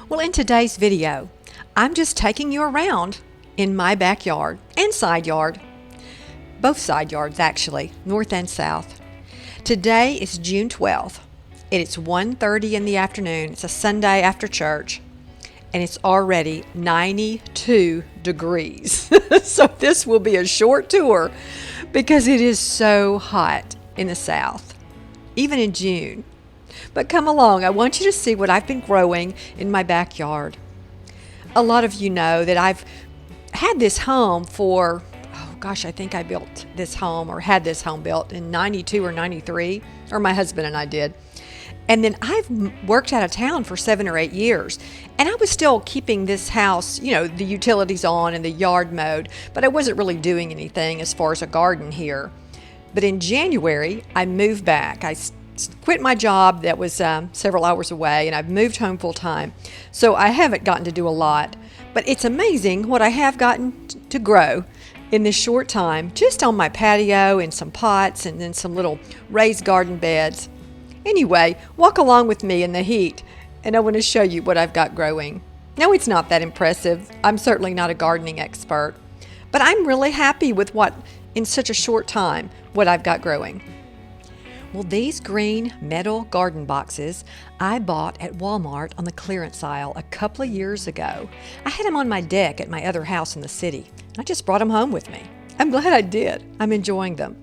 Well, in today's video, I'm just taking you around in my backyard and side yard. Both side yards, actually, north and south. Today is June 12th, and it's 1:30 in the afternoon. It's a Sunday after church, and it's already 92 degrees. So this will be a short tour because it is so hot in the south, even in June. But come along, I want you to see what I've been growing in my backyard. A lot of you know that I've had this home for, I think I built this home or had this home built in 92 or 93, or my husband and I did. And then I've worked out of town for 7 or 8 years, and I was still keeping this house, the utilities on and the yard mowed, but I wasn't really doing anything as far as a garden here. But in January, I moved back. I quit my job that was several hours away, and I've moved home full time. So I haven't gotten to do a lot, but it's amazing what I have gotten to grow in this short time, just on my patio in some pots and then some little raised garden beds. Anyway, walk along with me in the heat, and I want to show you what I've got growing. No, it's not that impressive. I'm certainly not a gardening expert, but I'm really happy with in such a short time, what I've got growing. Well, these green metal garden boxes I bought at Walmart on the clearance aisle a couple of years ago. I had them on my deck at my other house in the city. I just brought them home with me. I'm glad I did. I'm enjoying them.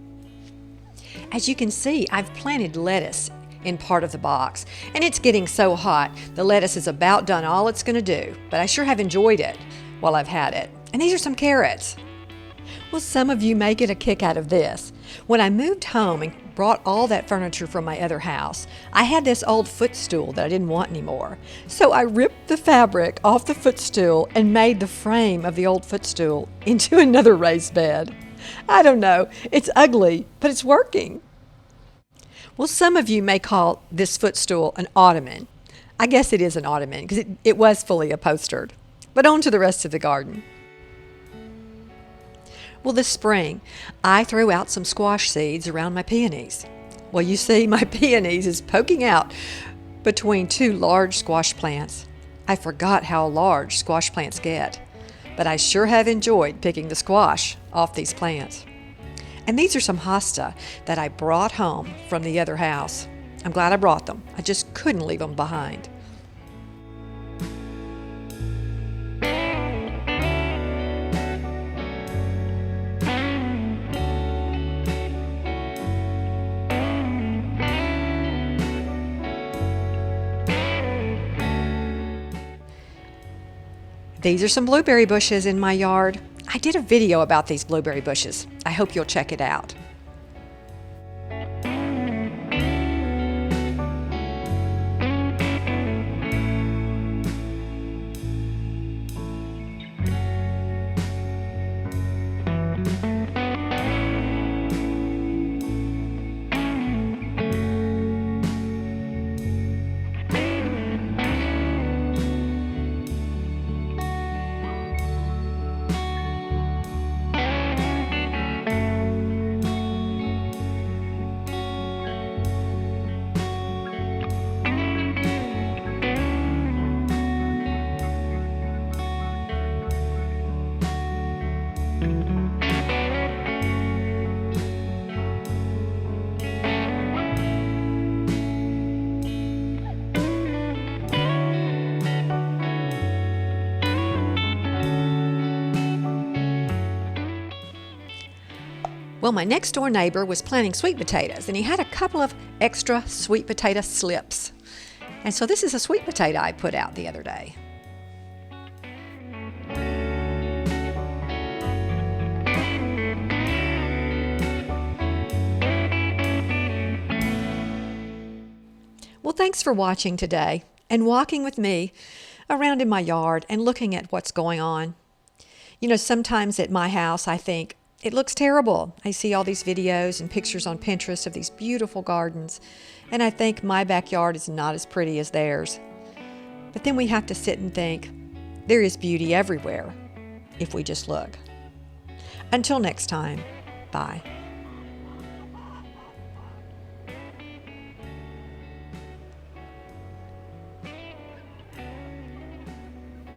As you can see, I've planted lettuce in part of the box, and it's getting so hot. The lettuce is about done all it's going to do, but I sure have enjoyed it while I've had it. And these are some carrots. Well, some of you may get a kick out of this. When I moved home and brought all that furniture from my other house, I had this old footstool that I didn't want anymore. So I ripped the fabric off the footstool and made the frame of the old footstool into another raised bed. I don't know, it's ugly, but it's working. Well, some of you may call this footstool an ottoman. I guess it is an ottoman because it was fully upholstered. But on to the rest of the garden. Well, this spring, I threw out some squash seeds around my peonies. Well, you see, my peonies is poking out between 2 large squash plants. I forgot how large squash plants get, but I sure have enjoyed picking the squash off these plants. And these are some hosta that I brought home from the other house. I'm glad I brought them. I just couldn't leave them behind. These are some blueberry bushes in my yard. I did a video about these blueberry bushes. I hope you'll check it out. Well, my next door neighbor was planting sweet potatoes, and he had a couple of extra sweet potato slips. And so this is a sweet potato I put out the other day. Well, thanks for watching today and walking with me around in my yard and looking at what's going on. Sometimes at my house I think, it looks terrible. I see all these videos and pictures on Pinterest of these beautiful gardens, and I think my backyard is not as pretty as theirs. But then we have to sit and think, there is beauty everywhere if we just look. Until next time, bye.